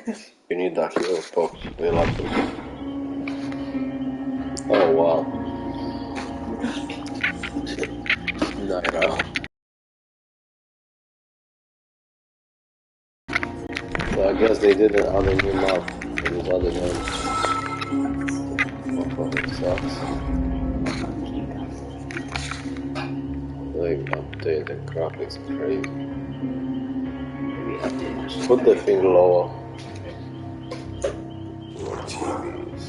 You need that heal box. You're lucky. Oh wow. Naira. So I guess they did it on a new map for this other game. Oh, fucking sucks. Like, update the graphics crazy. Maybe update. Put the thing lower. More TVs.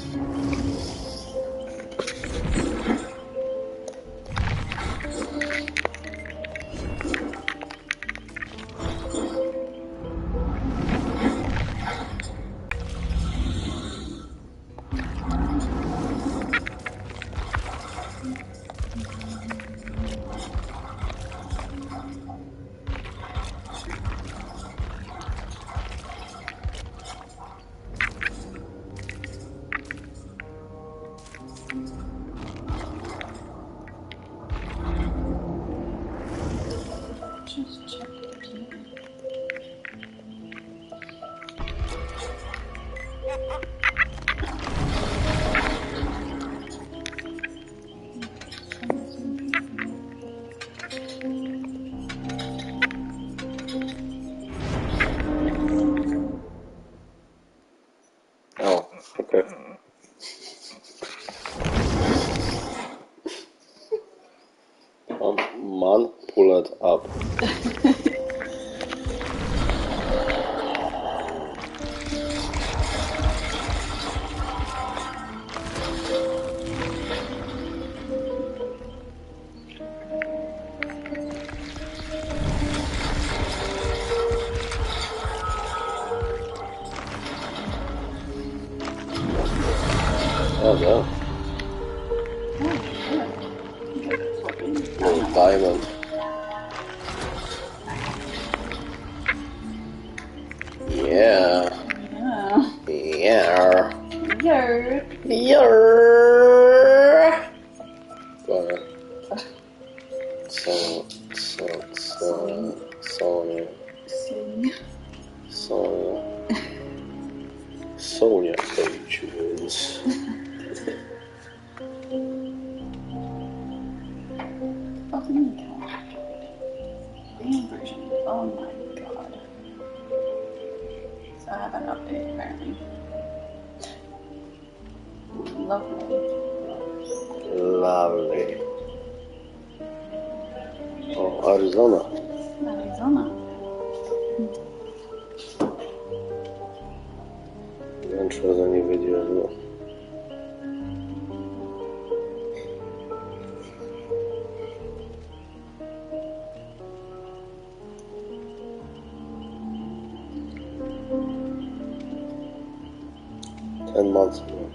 Just check the TV. Oh, okay. Man, pull it up. Oh no. Little diamond. Yeah. Yeah. Yeah. Yeah. Yeah. Go ahead. Sonia Pages. Fucking game version. Oh my god. So I have an update apparently. Lovely. Lovely. Oh, Arizona. Arizona. Don't show any video as well. Ten months ago.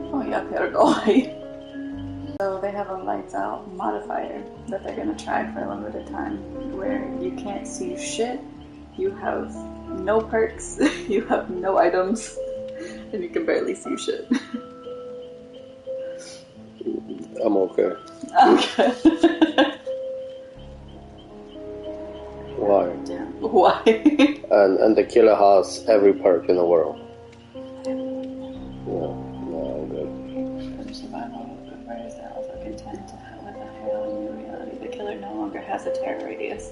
Oh yeah, gotta go away. So they have a lights out modifier that they're gonna try for a limited time where you can't see shit, you have no perks, you have no items, and you can barely see shit. I'm okay. Okay. Why? Damn. Why? And the killer has every perk in the world. No, I'm good. For survival, good writers are also content with a harrowing new reality. The killer no longer has a terror radius.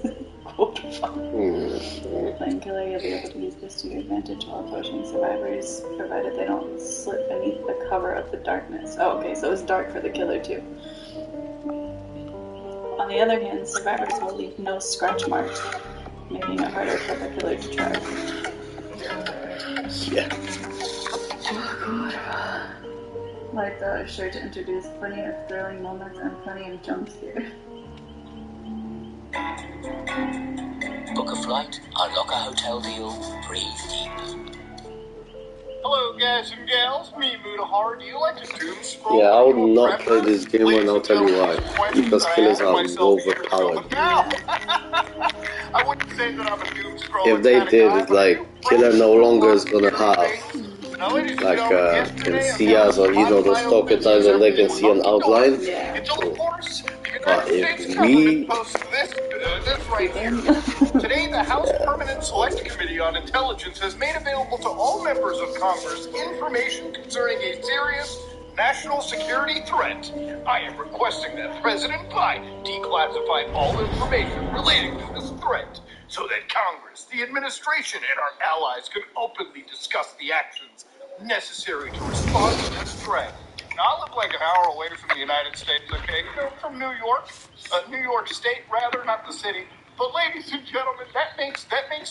What the fuck? Playing killer, you'll be able to use this to your advantage while approaching survivors, provided they don't slip beneath the cover of the darkness. Oh, okay, so it's dark for the killer too. On the other hand, survivors will leave no scratch marks, making it harder for the killer to track. Yeah. Like, is sure to introduce plenty of thrilling moments and plenty of jump scares. Book a flight, unlock a hotel deal, breathe deep. Hello, guys and gals. Me, Mutahar. Do you like to doom scroll? Yeah, I would not play this game, and I'll tell you why. Because killers are overpowered. I wouldn't say that I'm a doom scroller. If they did, it's like killer no longer is gonna have like can see us, or you know those stalker times when they can see an outline. Yeah. But if we This right here. Today, the House Permanent Select Committee on Intelligence has made available to all members of Congress information concerning a serious national security threat. I am requesting that President Biden declassify all information relating to this threat so that Congress, the administration, and our allies can openly discuss the actions necessary to respond to this threat. Now, I live like an hour away from the United States, okay? From New York, New York State, rather, not the city. But, ladies and gentlemen, that makes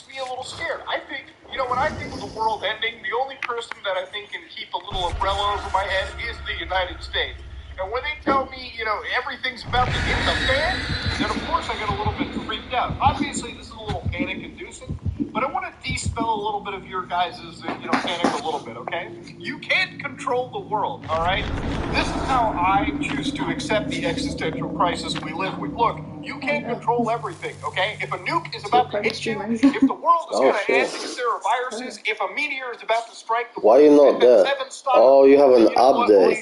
me a little scared. I think, when I think of the world ending, the only person that I think can keep a little umbrella over my head is the United States. And when they tell me, everything's about to hit the fan, then of course I get a little bit freaked out. Obviously, this is a little panic-inducing, but I want to dispel a little bit of your guys' panic a little bit, okay? You can't control the world, all right? This is how I choose to accept the existential crisis we live with. Look, you can't control everything, okay? If a nuke is about to hit you, if the world is going to end because there are viruses, if a meteor is about to strike the why world, you not there? Oh, you have an update.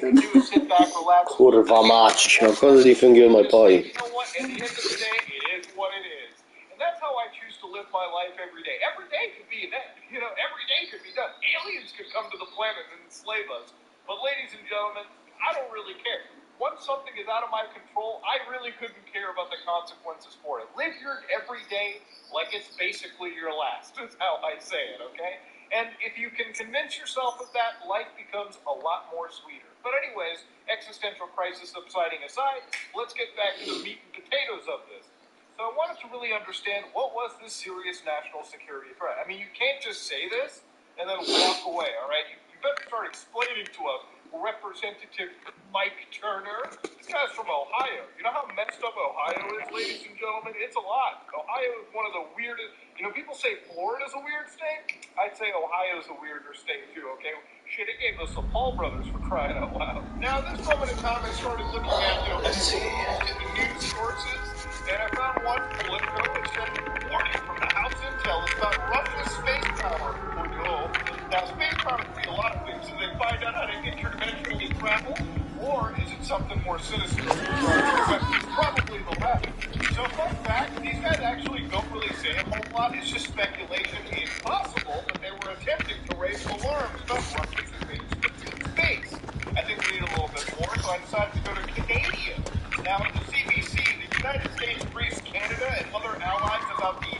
Kurwa mać, no końcu finger my pie. You know what? At the end of the day, it is what it is. And that's how I choose to live my life every day. Every day could be an end. Every day could be done. Aliens could come to the planet and enslave us. But ladies and gentlemen, I don't really care. Once something is out of my control, I really couldn't care about the consequences for it. Live your every day like it's basically your last. That's how I say it, okay? And if you can convince yourself of that, life becomes a lot more sweeter. But anyways, existential crisis subsiding aside, let's get back to the meat and potatoes of this. So I wanted to really understand, what was this serious national security threat? I mean, you can't just say this and then walk away, all right? You better start explaining to us. Representative Mike Turner. This guy's from Ohio. You know how messed up Ohio is, ladies and gentlemen? It's a lot. Ohio is one of the weirdest. People say Florida's a weird state. I'd say Ohio's a weirder state too, okay? Shit, it gave us the Paul brothers for crying out loud. Now, at this moment in time, I started looking at, the news sources, and I found one, Politico, that said, warning from the House Intel is about Russia's space power. Now, space power could be a lot of things. So they find out how to interdimensionally travel, or is it something more sinister? It's probably the latter. So, fun fact, these guys actually don't really say a whole lot. It's just speculation. It's possible that they were attempting to raise alarms about Russia's invasion of space. I think we need a little bit more, so I decided to go to Canada. Now, at the CBC, the United States briefs Canada and other allies about the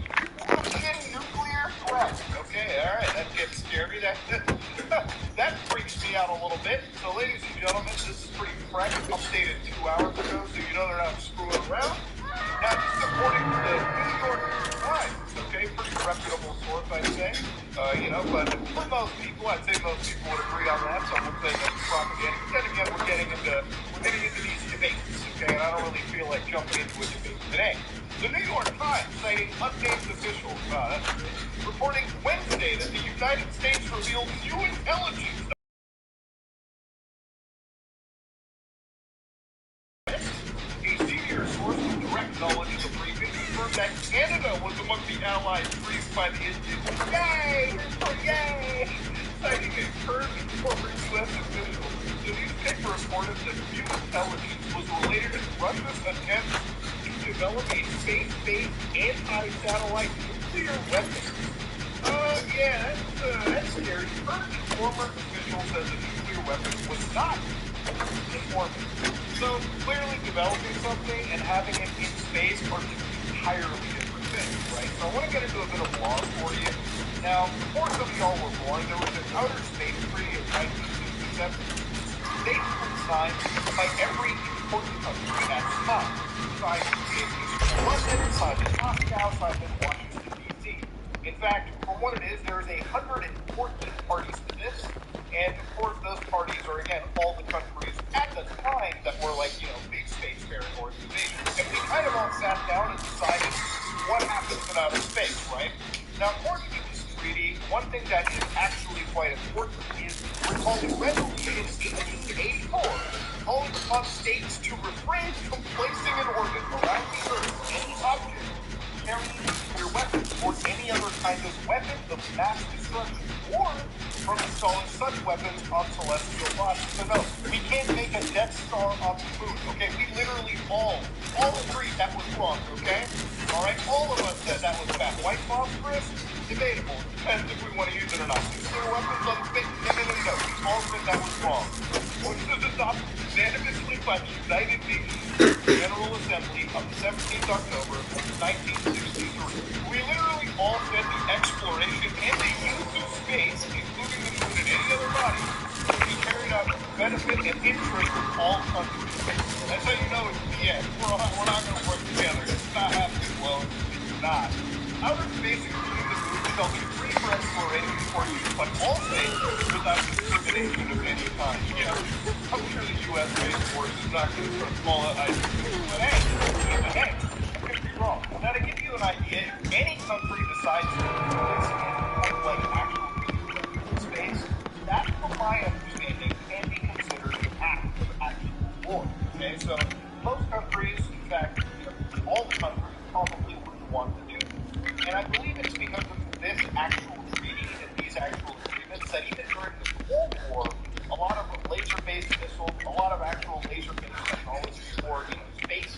Russian nuclear threat. Okay, all right, that gets scary. That freaks me out a little bit. So, ladies and gentlemen, this is pretty fresh, updated 2 hours ago, so you know they're not screwing around. Now, this is according to the New York Times, okay, pretty reputable source, I'd say. But for most people, I'd say most people would agree on that. Some would say that's propaganda. But then again, we're getting into these debates, okay, and I don't really feel like jumping into a debate today. The New York Times, citing unnamed officials, reporting Wednesday that the United States revealed new intelligence. A senior source with direct knowledge of the briefing confirmed that Canada was among the allies briefed by the incident. Yay! Yay! Citing a current former U.S. official, the newspaper reported that new intelligence was related to Russia's attempt develop a space-based anti-satellite nuclear weapon. That's scary. Current former official says the nuclear weapon was not informative. So, clearly developing something and having it in space are two entirely different things, right? So I want to get into a bit of law for you. Now, before some of y'all were born, there was an outer space treaty of 1967. States were signed by every important country at the time. Signed in London, signed in Moscow, signed in Washington, D.C. In fact, for what it is, there is 114 parties to this, and of course those parties are, again, all the countries important is we're calling resolution 1884, calling upon states to refrain from placing in orbit around the Earth any object carrying nuclear weapons or any other kind of weapon of mass destruction, or from installing such weapons on celestial bodies. So no, we can't make a Death Star on the moon, okay? We literally all agreed that was wrong, okay? Alright, all of us said that was bad. White phosphorus, debatable. Depends if we want to use it or not. Nuclear weapons on space, no. We all said that was wrong. Which was adopted unanimously by the United Nations General Assembly on the 17th October 1963. We literally all said the exploration and the use of space, including the moon and any other body, would be carried out for the benefit and interest of all countries. That's how you know it's the end. We're not going to work together. It's not happening. Well, it's not. Outer space, including the moon, shall be free for exploration for use by all states without discrimination of any kind. You know, I'm sure the U.S. Space Force is not going to put small ideas, but hey, I could be wrong. Now, to give you an idea, if any country decides to do this in like actual space, that, from my understanding, can be considered an act of actual war. Okay, so most countries, in fact, all the countries probably wouldn't want to do this. And I believe it's because of this actual treaty and these actual agreements that even during the Cold War, a lot of laser-based missiles, a lot of actual laser-based technology for space,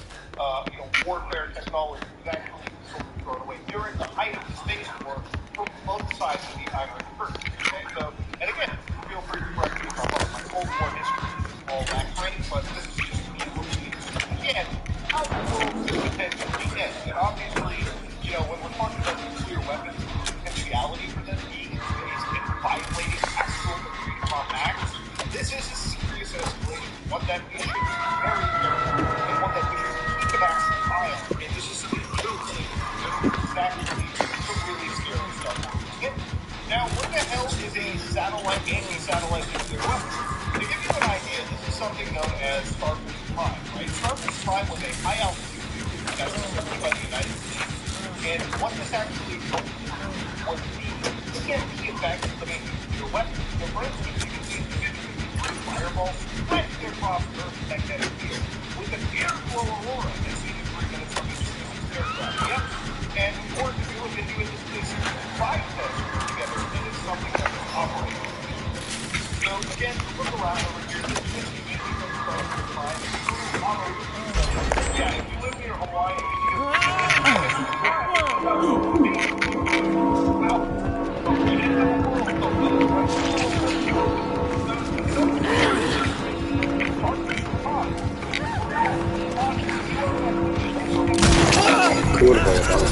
warfare technology was actually sort of thrown away during the height of the space war from both sides of the Iron Curtain. Okay, so, and again, feel free to correct me if I'm wrong. My Cold War history is all that great, but this is just me looking at, again, how the world could potentially end. And obviously, when we're talking about nuclear weapons, the potentiality for them being in space and violating actual agreed-upon acts, this is a serious escalation, one that we should be very careful, and one that we should keep an active eye on. And this is actually some really scary stuff. Now, what the hell is a satellite, anti-satellite nuclear weapon? To give you an idea, this is something known as Starfish Prime, right? Starfish Prime was a high-altitude nuclear that was developed by the United States. And what this actually was the EMP effect of a nuclear weapon. So, for instance, you can see individually fireballs right across Earth's magnetic field with an airflow aurora that's seen in 3 minutes from each aircraft. Yep. And in order to do it, they do it this 5 tests together, and it's something that is operating. So, again, look around over here. This is the easy from Starfish Prime. Yeah, if you live near Hawaii, Kurwa jebana.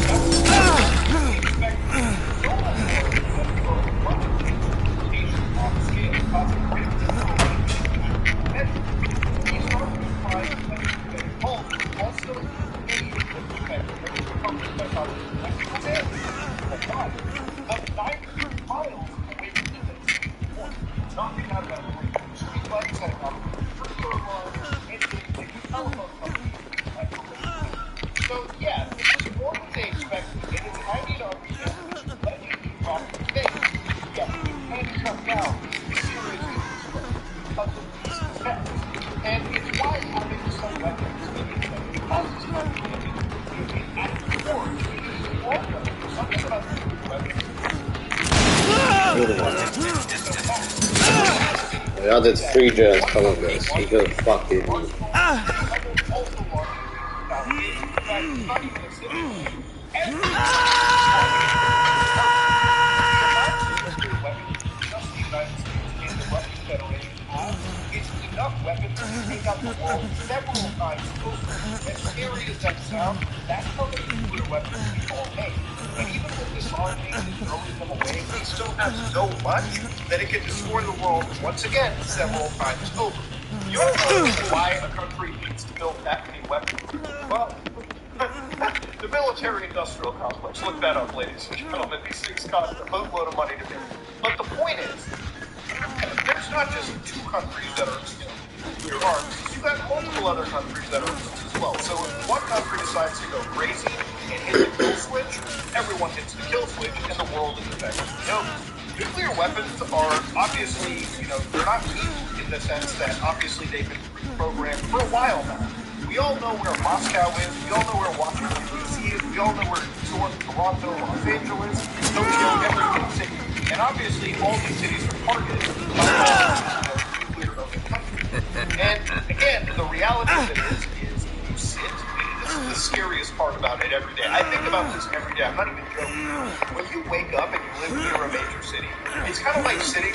So, yeah, this is more than they expected. It is 90 RPM, but it can drop in space. Yeah, it can come down seriously because of these effects. And it's why having some weapons that causes an active war. Something about the weapons. Ja hade ett free jazz Congress. He could fucking... Enough weapons to take out the world several times over. As scary as that sounds, that's how the nuclear weapons we all make. And even with disarming and throwing them away, they still have so much that it can destroy the world once again several times over. You don't know why a country needs to build that many weapons. Well, the military-industrial complex. Look that up, ladies and gentlemen. These things cost a boatload of money to build. But the point is, there's not just 2 countries that are nuclear armed. You've got multiple other countries that are as well. So if one country decides to go crazy and hit the kill switch, everyone hits the kill switch, and the world is effectively over. nuclear weapons are obviously, they're not new in the sense that obviously they've been reprogrammed for a while now. We all know where Moscow is. We all know where Washington, D.C. is. We all know where Toronto, Los Angeles, Tokyo, every big city. And obviously, all these cities are targeted by nuclear-owned countries. And again, the reality of it is you sit, and this is the scariest part about it every day. I think about this every day. I'm not even joking. When you wake up and you live near a major city, it's kind of like sitting,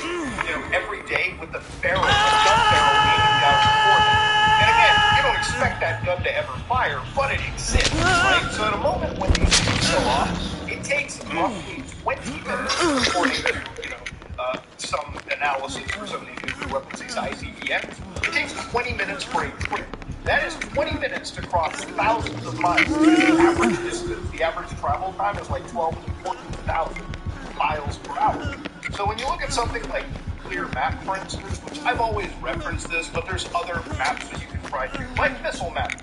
every day with a gun barrel aiming down your forehead. And again, you don't expect that gun to ever fire, but it exists, right? So at a moment when these things go off, it takes roughly 20 minutes, according to, some analysis for some of these nuclear weapons, these ICBMs. It takes 20 minutes for a trip. That is 20 minutes to cross thousands of miles. The average distance, the average travel time is like 12 to 14,000 miles per hour. So when you look at something like nuclear map, for instance, which I've always referenced this, but there's other maps that you can try to, like missile map.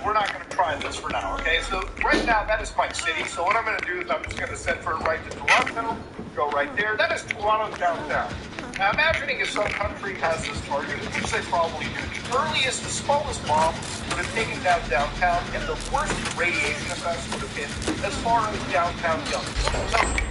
We're not going to try this for now, okay? So right now, that is my city. So what I'm going to do is I'm just going to send for right to Toronto, go right there. That is Toronto downtown. Now imagining if some country has this target, which they probably do, the earliest, the smallest bomb would have taken down downtown, and the worst radiation effects would have been as far as downtown Yonge.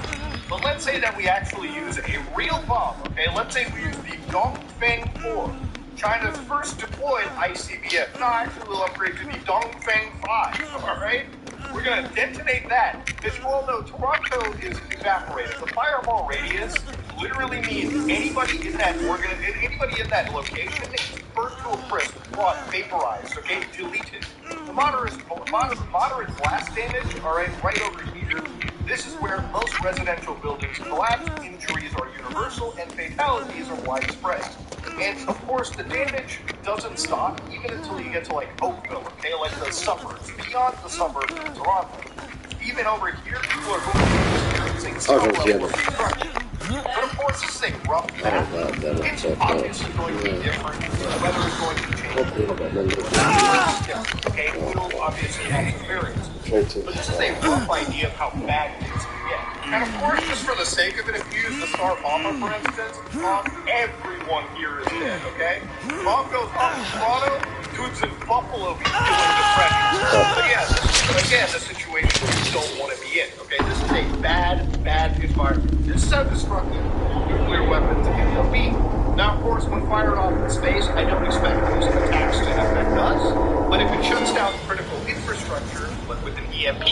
But let's say that we actually use a real bomb, okay? Let's say we use the Dongfeng 4. China's first deployed ICBM. No, actually we'll upgrade to the Dongfeng 5, alright? We're going to detonate that. As you all know, Toronto is evaporated. The fireball radius literally means anybody in that location is burnt to a crisp, brought, vaporized, okay, deleted. The moderate blast damage, alright, right over here. This is where most residential buildings collapse, injuries are universal, and fatalities are widespread. And, of course, the damage doesn't stop even until you get to, like, Oakville, okay, like the suburbs, beyond the suburbs of Toronto. Even over here, people are going to be experiencing some level of destruction. But, of course, this is a rough map. It's obviously going to be different. The weather is going to change. Okay, we'll obviously have experience. But this is a rough idea of how bad things can get. And of course, just for the sake of it, if you use the Star Bomber, for instance, everyone here is dead, okay? Bomb goes up in Toronto, dudes in Buffalo be feeling depression. But yeah, this is, again, the situation you don't want to be in, okay? This is a bad, bad environment. This is how destructive nuclear weapons can be. Now, of course, when fired off in space, I don't expect those attacks to have that does. But if it shuts down critical infrastructure, like with an EMP,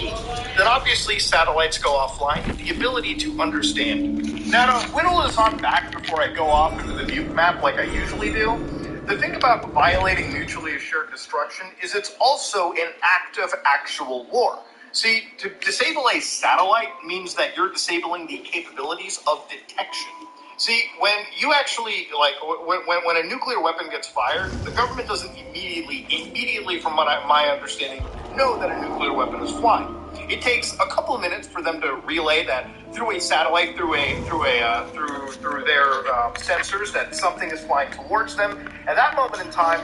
then obviously satellites go offline. The ability to understand. Now, to whittle this on back before I go off into the nuke map like I usually do, the thing about violating mutually assured destruction is it's also an act of actual war. See, to disable a satellite means that you're disabling the capabilities of detection. See, when you actually, like, when a nuclear weapon gets fired, the government doesn't immediately, from my understanding, know that a nuclear weapon is flying. It takes a couple of minutes for them to relay that through a satellite, through their sensors, that something is flying towards them. At that moment in time,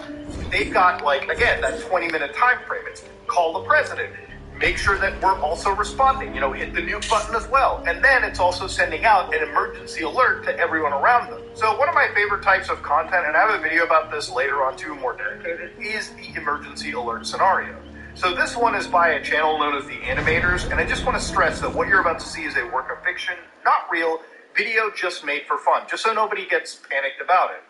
they've got, like, again, that 20-minute time frame. It's call the president. Make sure that we're also responding, hit the nuke button as well. And then it's also sending out an emergency alert to everyone around them. So one of my favorite types of content, and I have a video about this later on too, more dedicated, is the emergency alert scenario. So this one is by a channel known as The Animators, and I just want to stress that what you're about to see is a work of fiction, not real, video just made for fun, just so nobody gets panicked about it.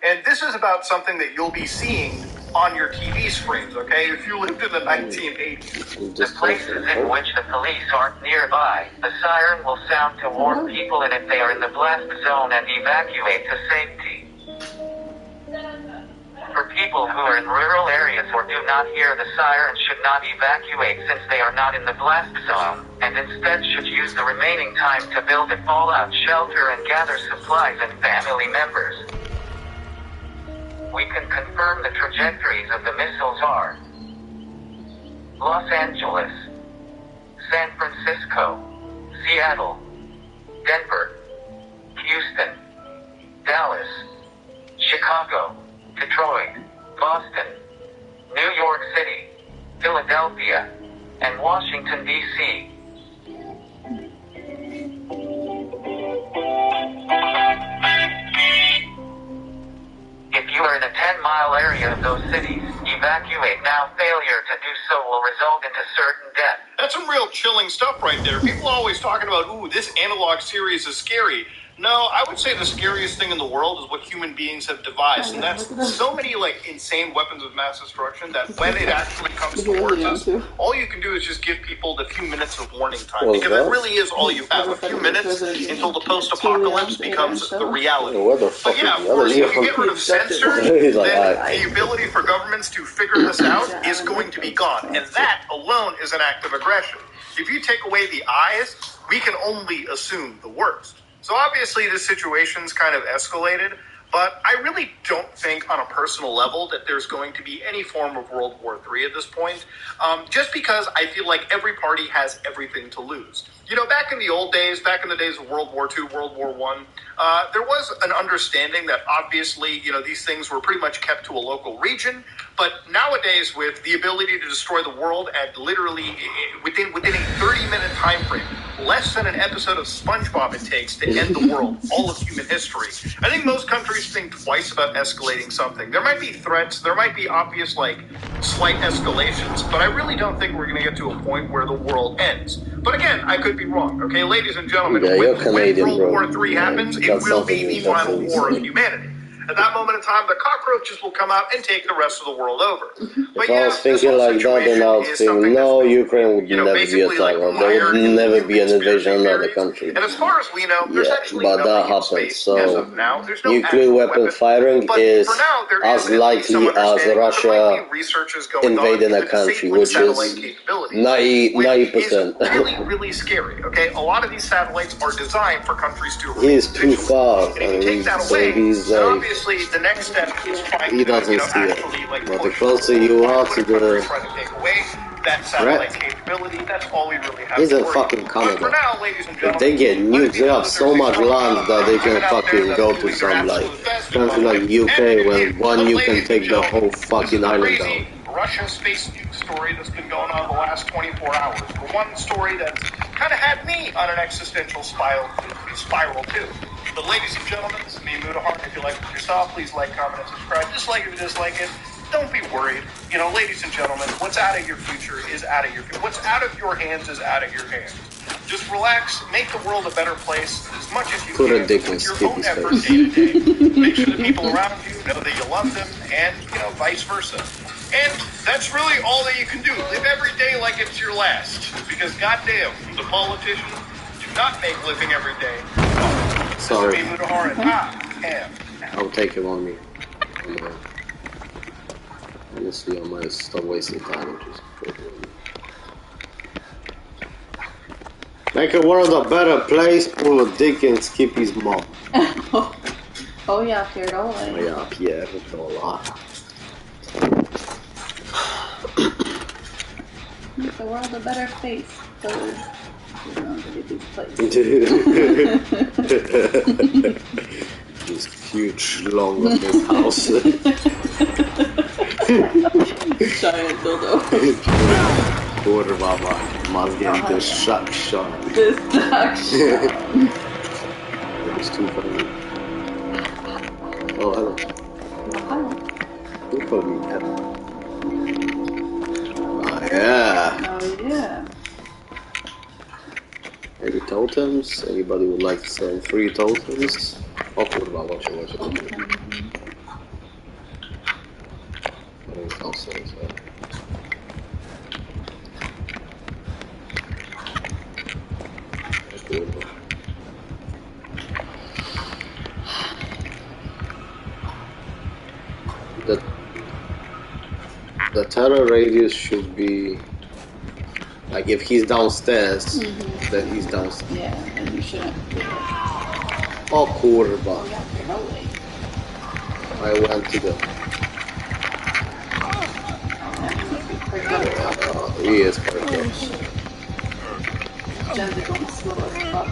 And this is about something that you'll be seeing on your TV screens, okay? If you lived in the 1980s. The places in which the police aren't nearby, the siren will sound to warn people and if they are in the blast zone and evacuate to safety. For people who are in rural areas or do not hear the siren should not evacuate since they are not in the blast zone, and instead should use the remaining time to build a fallout shelter and gather supplies and family members. We can confirm the trajectories of the missiles are Los Angeles, San Francisco, Seattle, Denver, Houston, Dallas, Chicago, Detroit, Boston, New York City, Philadelphia, and Washington, D.C. 10-mile area of those cities. Evacuate now. Failure to do so will result into certain death. That's some real chilling stuff right there. People are always talking about, ooh, this analog series is scary. No, I would say the scariest thing in the world is what human beings have devised, and that's so many like insane weapons of mass destruction that when it actually comes towards us, all you can do is just give people the few minutes of warning time, because it really is all you have, a few minutes until the post-apocalypse becomes the reality. But yeah, of course, if you get rid of censors, then the ability for governments to figure this out is going to be gone, and that alone is an act of aggression. If you take away the eyes, we can only assume the worst. So obviously this situation's kind of escalated, but I really don't think on a personal level that there's going to be any form of World War III at this point, just because I feel like every party has everything to lose. You know, back in the old days, back in the days of World War II, World War I, there was an understanding that obviously, you know, these things were pretty much kept to a local region. But nowadays, with the ability to destroy the world at literally within a 30-minute time frame, less than an episode of SpongeBob it takes to end the world, all of human history, I think most countries think twice about escalating something. There might be threats, there might be obvious, like, slight escalations, but I really don't think we're going to get to a point where the world ends. But again, I could be wrong, okay? Ladies and gentlemen, when World War III happens, it will be the final war of humanity. At that moment in time, the cockroaches will come out and take the rest of the world over. But if I was thinking like that, then I would think, no, Ukraine would never be attacked. There would never be an invasion of another country. And as far as we know, there's actually but that happens. So nuclear weapon firing is as likely as Russia invading a country, which is 90%. Really, really scary. Okay, a lot of these satellites are designed for countries to. He's too far. He's obviously, the next step is trying to, he doesn't see it. But the closer you are to the that satellite capability, that's all we really have. He's in fucking Canada. Now, ladies and gentlemen, if they get nuked, they have so much land that they can fucking go to some like country like UK, when one you can take the whole fucking island down. Russian space nuke story that's been going on the last 24 hours. The one story that's kind of had me on an existential spiral too. But ladies and gentlemen, this is me, Mudahar. If you like what you saw, please like, comment, and subscribe. Dislike if you dislike it. Don't be worried. You know, ladies and gentlemen, what's out of your future is out of your future. What's out of your hands is out of your hands. Just relax, make the world a better place as much as you can with your own efforts day to day. Make sure the people around you know that you love them, and, you know, vice versa. And that's really all that you can do. Live every day like it's your last. Because goddamn, the politicians do not make living every day. Sorry. This is me, Mudahar, and I'll take it on me. Honestly, I might stop wasting time and just make the world a better place, pull a dick and skip his mom. Oh yeah, Pierdola. Oh yeah, Pierdola. Make the world a better place. So we're going to these places. This huge, long of this house. Giant dildo. Kurwa, mazgiem destruction. Destruction. It's too funny. Oh, hello. Hello. Good for me, oh, yeah. Oh, yeah. Any totems? Anybody would like to sell 3 totems? Oh, kurwa, watch it. The terror radius should be like if he's downstairs, then he's downstairs. Yeah, and you shouldn't. Oh, kurwa. Oh, yeah, you're rolling. I went to the. He is quite close. Jen's going slow as fuck.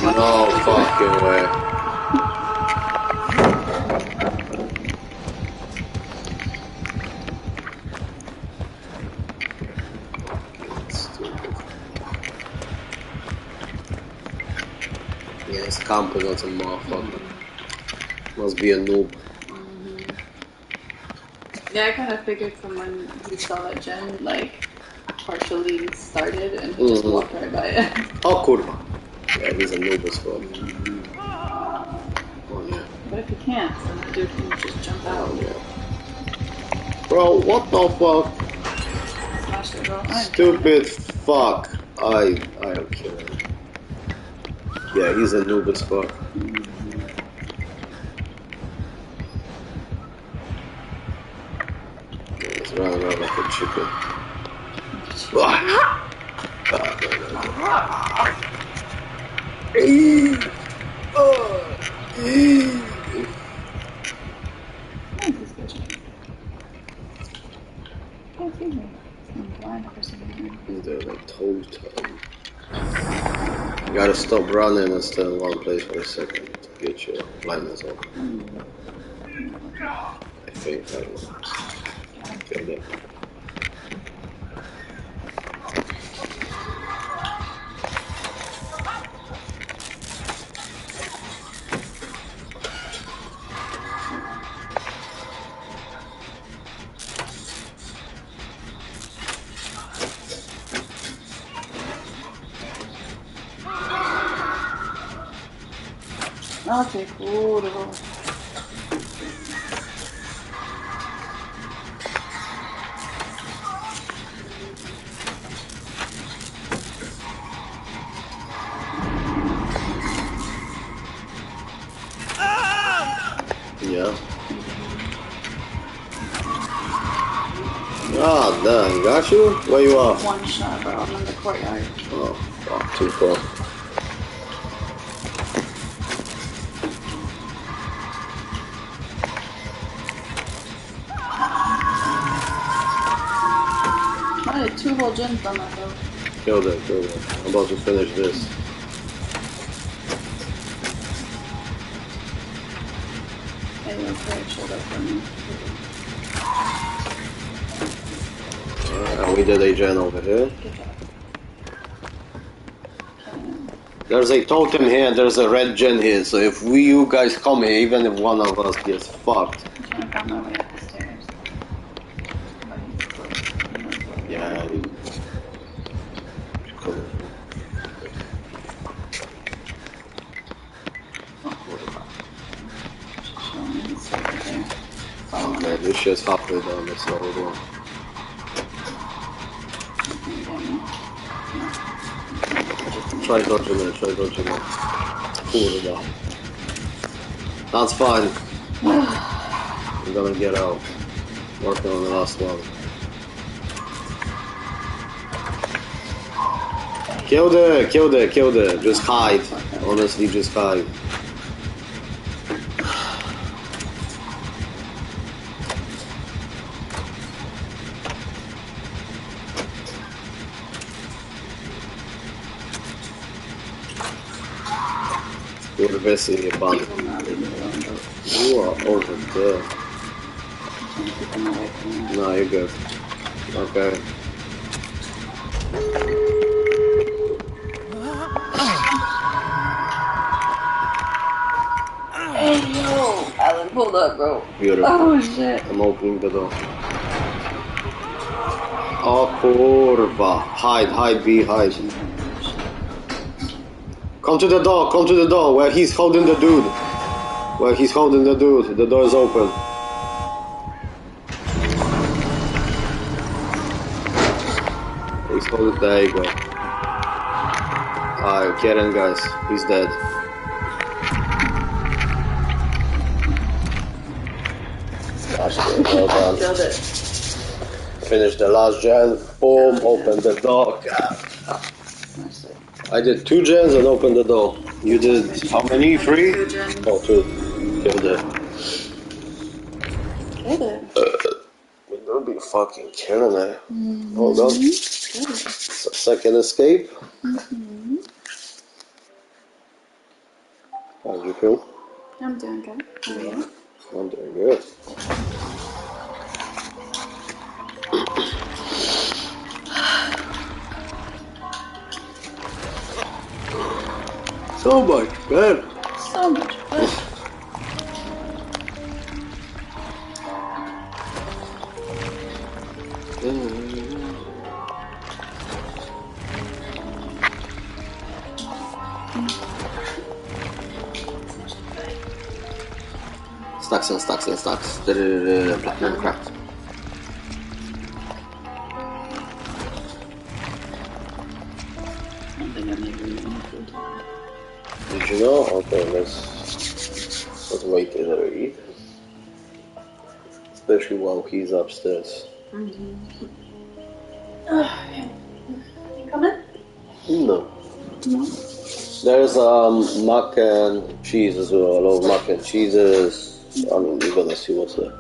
No fucking way. Yeah, he's camping as a motherfucker. Must be a noob. Yeah, I kind of figured from when he saw that gen, like, partially started and he just walked right by it. Oh, kurwa. Yeah, he's a noob as fuck. Oh, yeah. But if he can't, then the dude can just jump out. Yeah. Bro, what the fuck? Smash the girl. Stupid fuck. I'll kill him. Yeah, he's a noob as fuck. He's running around like a chicken. They're like toad. You gotta stop running and stay in one place for a second to get your blindness off. I think, I don't know. Killed it. Okay, cool. Yeah. Ah, damn, got you? Where you are? One shot, bro. I'm in the courtyard. Oh, fuck, too far. I did 2 whole gens on that though. Kill that. I'm about to finish this. Hey, okay, showed up for me. And we did a gen over here. Good job. There's a totem here, there's a red gen here, so if you guys come here, even if one of us gets fucked. I'm trying to find my way up the stairs. Yeah. Cool. Okay, this shit's halfway down this level one. Try dodging it. Kurwa. That's fine. I'm gonna get out. Working on the last one. Kill it. Just hide. Honestly, just hide. Kurwesy jebany. You are over there. No, you're good. Okay. Hey yo! Alan, hold up, bro. Beautiful. Oh shit. I'm opening the door. Oh, kurwa. Hide, B, hide. Come to the door, where he's holding the dude. The door is open. He's holding, there you go. Alright, get in guys, he's dead. Well done. Killed it. Finish the last gen, boom, open the door. I did 2 gens and opened the door. You did how many? 3? 2 gens. Oh, 2. Killed it. Killed it. We're gonna be fucking killing it. Hold on. Second escape. How did you feel? I'm doing good. How are you? I'm doing good. So much better. So much better. Stacks and stacks and stacks. Platinum craft. I don't think I made really any food. Did you know? Okay, let's wait till I read. Especially while he's upstairs. You coming? No. No. There's mac and cheese as well. I love mac and cheeses. I mean, you're gonna see what's there.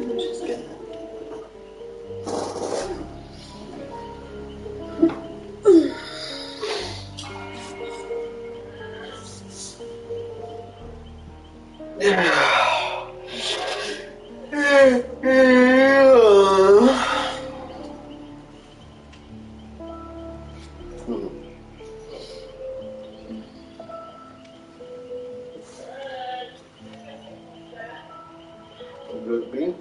She's good. Good bean?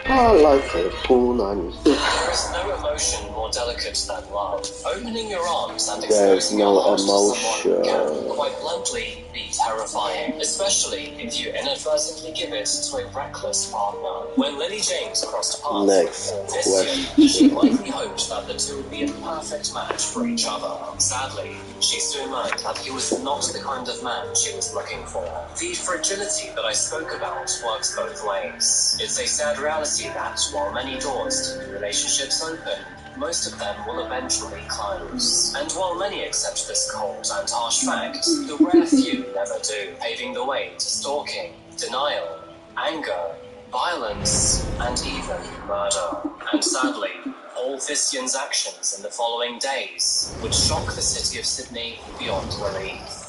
I like a punani. There is no emotion more delicate than love. Opening your arms and There's exposing your no heart to someone emotion. can quite bluntly be terrifying, especially if you inadvertently give it to a reckless partner. When Lily James crossed paths Next with Paul Vestian, she question. likely hoped that the two would be a perfect match for each other. Sadly, she soon learned that he was not the kind of man she was looking for. The fragility that I spoke about works both ways. It's a sad reality that, while many doors to new relationships open, most of them will eventually close. And while many accept this cold and harsh fact, the rare few never do, paving the way to stalking, denial, anger, violence, and even murder. And sadly, Paul Vestian's actions in the following days would shock the city of Sydney beyond belief.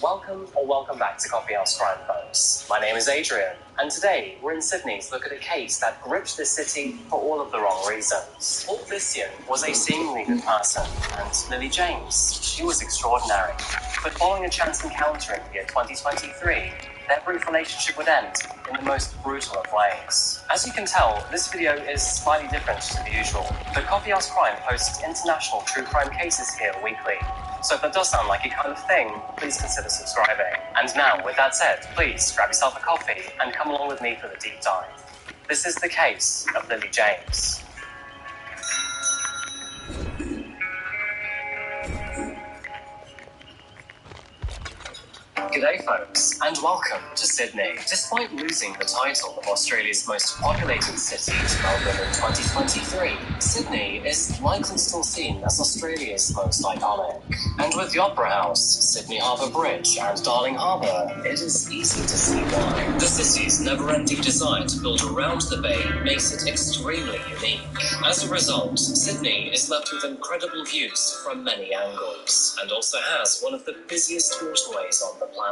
Welcome back to Coffee House Crime, folks. My name is Adrian, and today we're in Sydney to look at a case that gripped the city for all of the wrong reasons. Paul Vestian was a seemingly good person, and Lily James, she was extraordinary. But following a chance encounter in the year 2023, their brief relationship would end in the most brutal of ways. As you can tell, this video is slightly different to the usual, but Coffee House Crime posts international true crime cases here weekly. So if that does sound like your kind of thing, please consider subscribing. And now, with that said, please grab yourself a coffee and come along with me for the deep dive. This is the case of Lily James. G'day folks, and welcome to Sydney. Despite losing the title of Australia's most populated city to Melbourne in 2023, Sydney is likely still seen as Australia's most iconic. And with the Opera House, Sydney Harbour Bridge, and Darling Harbour, it is easy to see why. The city's never-ending desire to build around the bay makes it extremely unique. As a result, Sydney is left with incredible views from many angles, and also has one of the busiest waterways on the planet.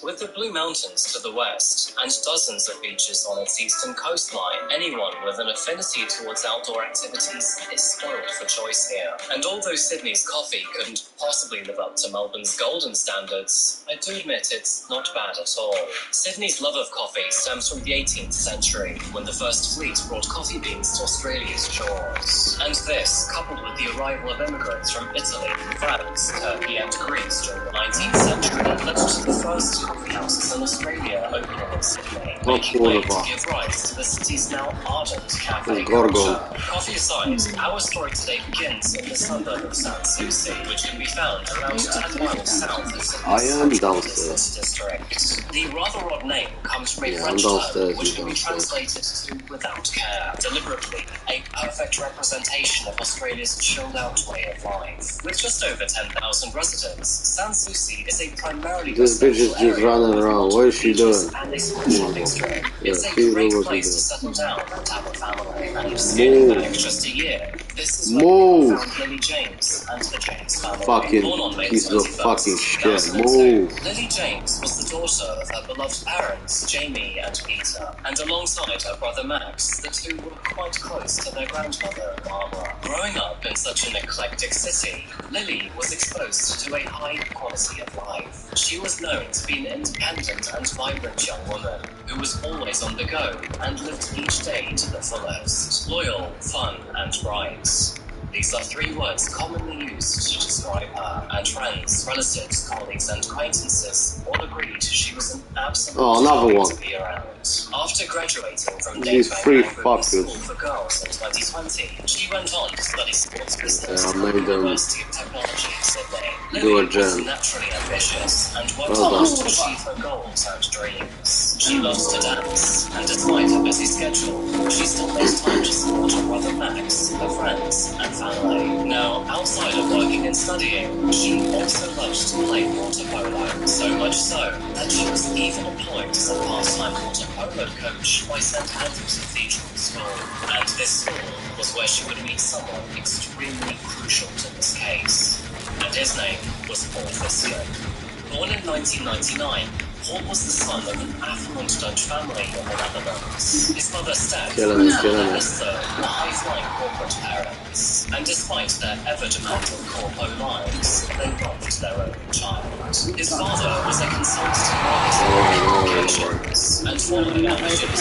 With the Blue Mountains to the west, and dozens of beaches on its eastern coastline, anyone with an affinity towards outdoor activities is spoiled for choice here. And although Sydney's coffee couldn't possibly live up to Melbourne's golden standards, I do admit it's not bad at all. Sydney's love of coffee stems from the 18th century, when the first fleet brought coffee beans to Australia's shores. And this, coupled with the arrival of immigrants from Italy, France, Turkey, and Greece during the 19th century, led to the first coffee houses in Australia opening in Sydney, making way to give rise to the city's now ardent cafe culture. Coffee aside, our story today begins in the suburb of Sans Souci, which can be found around 10 miles south of Sydney's central business district. The rather odd name comes from a French term, which can be translated to without care, deliberately a perfect representation of Australia's chilled-out way of life. With just over 10,000 residents, Sans Souci is a primarily This bitch is just running around. What is she doing? and a small shopping strip. It's a great place to settle down and have a family. And scaling back just a year, this is where we found Lily James and the James family. Fucking Born on May piece of 21st, fucking shit. 2002, Move. Lily James was the daughter of her beloved parents, Jamie and Peter. And alongside her brother Max, the two were quite close to their grandmother, Barbara. Growing up in such an eclectic city, Lily was exposed to a high quality of life. She was known to be an independent and vibrant young woman who was always on the go and lived each day to the fullest. Loyal, fun, and bright. These are three words commonly used to describe her, and friends, relatives, colleagues, and acquaintances all agreed she was an absolute joy to be around. After graduating from Dadebank School for Girls in 2020, she went on to study sports business at the University of Technology in Sydney. Lily was naturally ambitious and worked hard to achieve her goals and dreams. She loves to dance, and despite her busy schedule, she still makes time to support her brother Max, her friends, and family. Now, outside of working and studying, she also loves to play water polo, so much so that she was even employed as a part-time water polo coach by St. Andrew's Cathedral School. And this school was where she would meet someone extremely crucial to this case. And his name was Paul Visser. Born in 1999, Paul was the son of an affluent Dutch family in the Netherlands. His mother Steph and Esther were high-flying corporate parents, and despite their ever-demanding corpo lives, they loved their only child. His father was a consultant in marketing and communications, and following an opportunity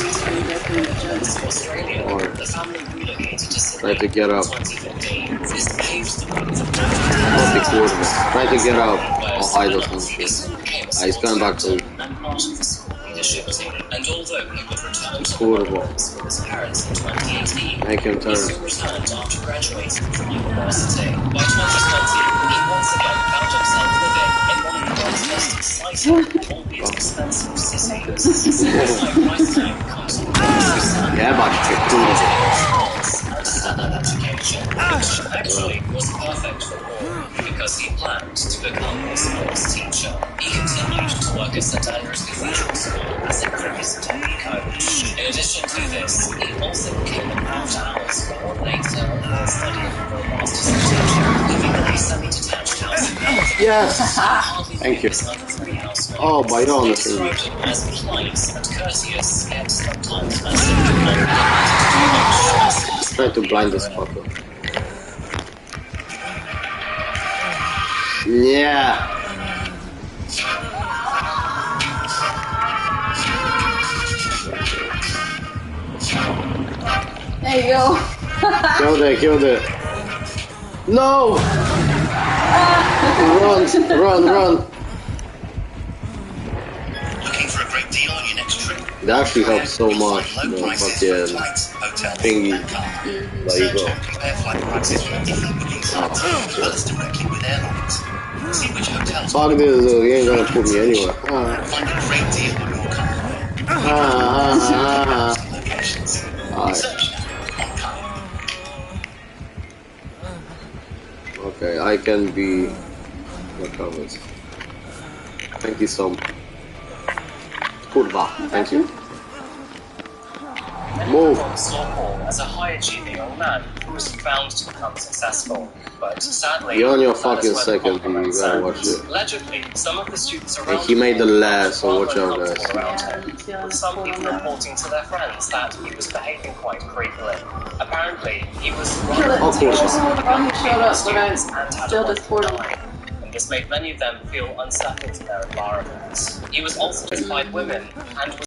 to Australia, the family relocated to Sydney in 2015. This paved the way for Try to get out. Oh, I don't know shit. He's coming back to and part of the school leadership team. And although he would return to the Netherlands with his parents in 2018, make him turn. He soon returned after graduating from university. By 2020, he once again found himself living in one of the world's most exciting, albeit expensive cities. Cities like Reichstag comes with yeah, but and stellar education, which actually was perfect for Paul, because he planned to become a sports teacher. He continued to work at St. Andrew's Cathedral School as a cricket team coach. In addition to this, he also became an after-hours coordinator while studying for a master's in teaching, living in a semi-detached house. yes! Thank you. Oh, by all he described him as polite and courteous, yet sometimes massive. Try to blind this fucker. Yeah. There you go. Killed it. No! Run. Looking for a great deal on your next trip? It actually helps so much, the fucking thingy. There you go. Compare flight prices from different booking sites, as well as directly with airlines. See which hotels Fuck this, he ain't gonna put me anywhere. find a great deal on your company. Locations. Search now on Kayak. Okay, I can be recovered. Thank you so much. Kurwa, thank you. Move. Saw Paul as a high-achieving young man who was found to become successful, but sadly, You're on your that fucking is where the second, you compromise gotta watch ends. it. Allegedly, some of the students around He made the last, so watch out, guys. guys. With some people reporting to their friends that he was behaving quite creepily. Apparently, he was Kill it. suspicious of Showed up, but I students and had still a just portal. and this made many of them feel unsettled in their environment. He was also spied women and was